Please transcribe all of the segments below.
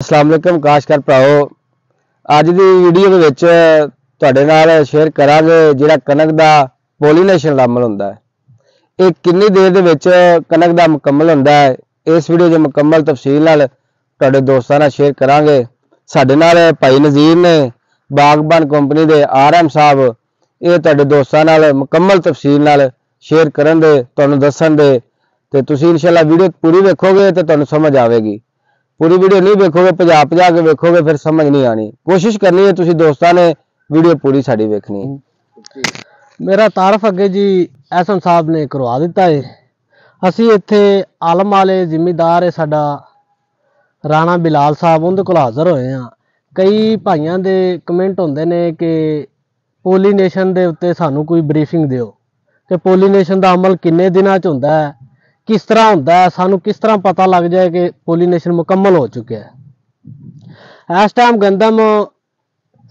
अस्सलाम वालेकुम काशकार भराओ। अज की वीडियो के विच तुहाडे नाल शेयर करांगे जिहड़ा कनक दा पोलीनेशन दा अमल हुंदा है ये कितनी देर दे विच कनक दा मुकम्मल हुंदा है। इस वीडियो च मुकम्मल तफसील नाल तुहाडे दोस्तां नाल शेयर करांगे। साडे नाल भाई नज़ीर ने बागबान कंपनी दे RM साहब ये तुहाडे दोस्तां नाल मुकम्मल तफसील नाल शेयर करन दे तुहानूं दस्सण दे ते तुसीं इंशाअल्लाह वीडियो पूरी वेखोगे तो तुहानूं समझ आवेगी। पूरी वीडियो नहीं देखोगे भजा के वेखोगे फिर समझ नहीं आनी। कोशिश करनी है तुसी दोस्तां ने वीडियो पूरी साड़ी वेखनी है। मेरा तारफ अगे जी एहसन साहब ने करवा दिता है। असी इत्थे आलम वाले जिम्मेदार है साडा राणा बिलाल साहब उनके कोल हाज़र होए हैं। कई भाइयों के कमेंट होंदे ने कि पोलीनेशन के उत्ते सानू कोई ब्रीफिंग दिओ कि पोलीनेशन का अमल किन्ने दिनां च हुंदा है, किस तरह होंदा है, सानू किस तरह पता लग जाए कि पोलीनेशन मुकम्मल हो चुके है। इस टाइम गंदम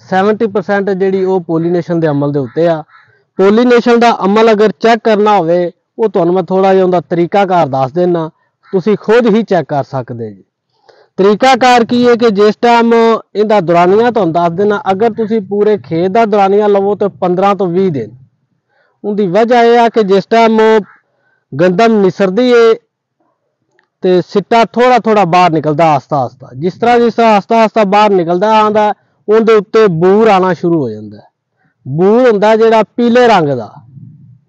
70% जी पोलीनेशन के अमल के उत्ते आ। पोलीनेशन का अमल अगर चेक करना होवे वो तुहानूं मैं थोड़ा जिहा उहदा तरीकाकार दस देना, तुसीं खुद ही चेक कर सकते जी। तरीकाकार की है कि जिस टाइम इहदा दौरानिया तुहानूं दस देना, अगर तुसीं पूरे खेत का दौरानिया लवो तो 15 तो 20 दिन। उनकी वजह यह है कि जिस टाइम गंदम निसरदी है तो सिट्टा थोड़ा थोड़ा बाहर निकलता आस्ता आस्ता। जिस तरह आस्ता आस्ता बाहर निकलता आंदा उनके उत्ते बूर आना शुरू हो जाता है। बूर हुंदा जिहड़ा पीले रंग का,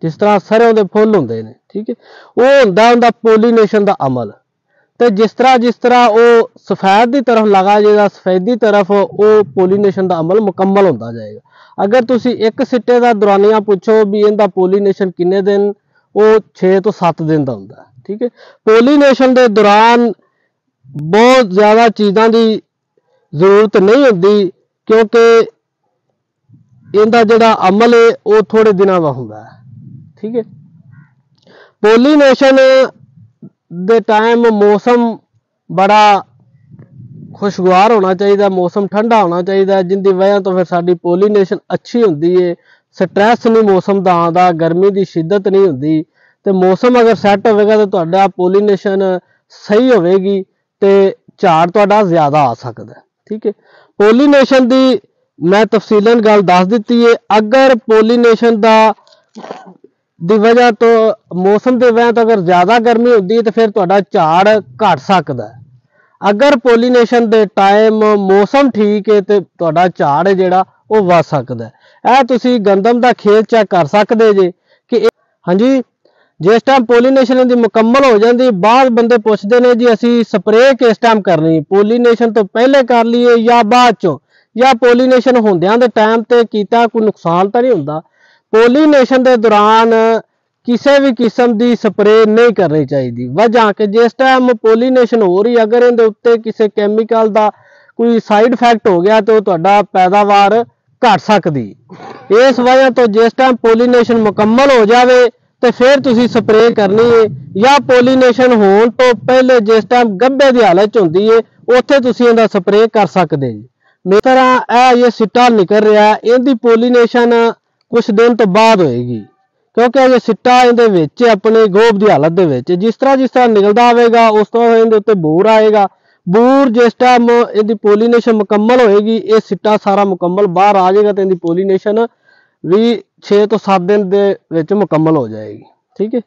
जिस तरह सरों के फुल हुंदे ने, ठीक है, वो हुंदा उनका पोलीनेशन का अमल। तो जिस तरह वो सफेद की तरफ लगा जाएगा, सफेदी तरफ वो पोलीनेशन का अमल मुकम्मल होता जाएगा। अगर तुसी एक सिट्टे का दौरानिया पूछो भी इनका पोलीनेशन किन्ने दिन, वो 6 तो 7 दिन का होंदा है, ठीक है। पोलीनेशन के दौरान बहुत ज़्यादा चीज़ों की जरूरत नहीं होती क्योंकि इनका जिहड़ा अमल है वो थोड़े दिनों का होंदा है, ठीक है। पोलीनेशन दे टाइम मौसम बड़ा खुशगवार होना चाहिए, मौसम ठंडा होना चाहिए, जिंदी वजह तो फिर साडी पोलीनेशन अच्छी होंदी है। स्ट्रैस नहीं मौसम का आता, गर्मी की शिद्दत नहीं होती। तो मौसम अगर सैट होगा तो तुहाडा पोलीनेशन सही होगी तो झाड़ तुहाडा ज़्यादा आ सकता है, ठीक है। पोलीनेशन की मैं तफसीलन गल दस दी है। अगर पोलीनेशन दी वजह तो मौसम की वजह तो अगर ज़्यादा गर्मी होती है तो फिर तुहाडा झाड़ घट सकता है। अगर पोलीनेशन के टाइम मौसम ठीक है तो तुहाडा झाड़ जिहड़ा वो वध सकता है। यह तुसी गंदम का खेत चेक कर सकते जे कि हाँ जी, जिस टाइम पोलीनेशन की मुकम्मल हो जाती बाद बंदे पुछते हैं जी असी स्प्रे किस टाइम करनी, पोलीनेशन तो पहले कर लीए या बाद चो, या पोलीनेशन होंदियां दे टाइम ते कीता कोई नुकसान तो नहीं होंदा। पोलीनेशन के दौरान किसी भी किस्म की स्प्रे नहीं करनी चाहिए। वजह कि जिस टाइम पोलीनेशन हो रही अगर इनके उत्ते किसी कैमिकल का कोई साइड इफेक्ट हो गया तो तुहाडा पैदावार घट सकती। इस वजह तो जिस टाइम पोलीनेशन मुकम्मल हो जाए तो फिर तुसी स्प्रे करनी है, या पोलीनेशन होने तो पहले जिस टाइम गब्बे की हालत होंदी है उत्थे तुसी इहदा स्प्रे कर सकते जी। मेरी तरह ये सिट्टा निकल रहा है, इहदी पोलीनेशन कुछ दिन तो बाद होएगी क्योंकि ये सिट्टा इहदे अपने गोब की हालत के जिस तरह निकलता आएगा उस तो इहदे उत्ते बूर आएगा। बूर जिस टाइम इहदी पोलीनेशन मुकम्मल होएगी ये सिट्टा सारा मुकम्मल बाहर आ जाएगा तो इहदी पोलीनेशन भी 6 तो 7 दिन के मुकम्मल हो जाएगी, ठीक है।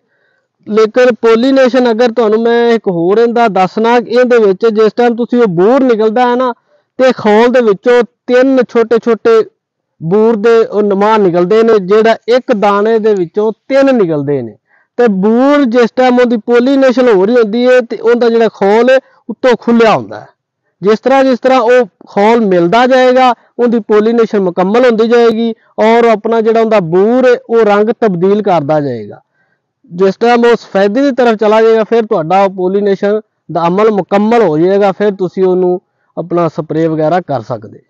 लेकिन पोलीनेशन अगर तुहानूं मैं एक होर इहदा दसना, इहदे जिस टाइम तुसीं वो बूर निकलता है ना तो खोल दे विचों 3 छोटे छोटे बूर दे नमा निकलते हैं, जिहड़ा एक दाने दे विचों 3 निकलते हैं। तो बूर जिस टाइम उहदी पोलीनेशन हो रही होंदी है तो उहदा जिहड़ा खोल है उत्तों खुल्लिया होंदा है। जिस तरह वो खोल मिलता जाएगा उनकी पोलीनेशन मुकम्मल होती जाएगी और अपना जिहड़ा उनका बूर है वो रंग तब्दील करता जाएगा। जिस टाइम वो सफेदी की तरफ चला जाएगा फिर तुहाडा पोलीनेशन का अमल मुकम्मल हो जाएगा, फिर तुसीं उहनूं अपना स्प्रे वगैरह कर सकते।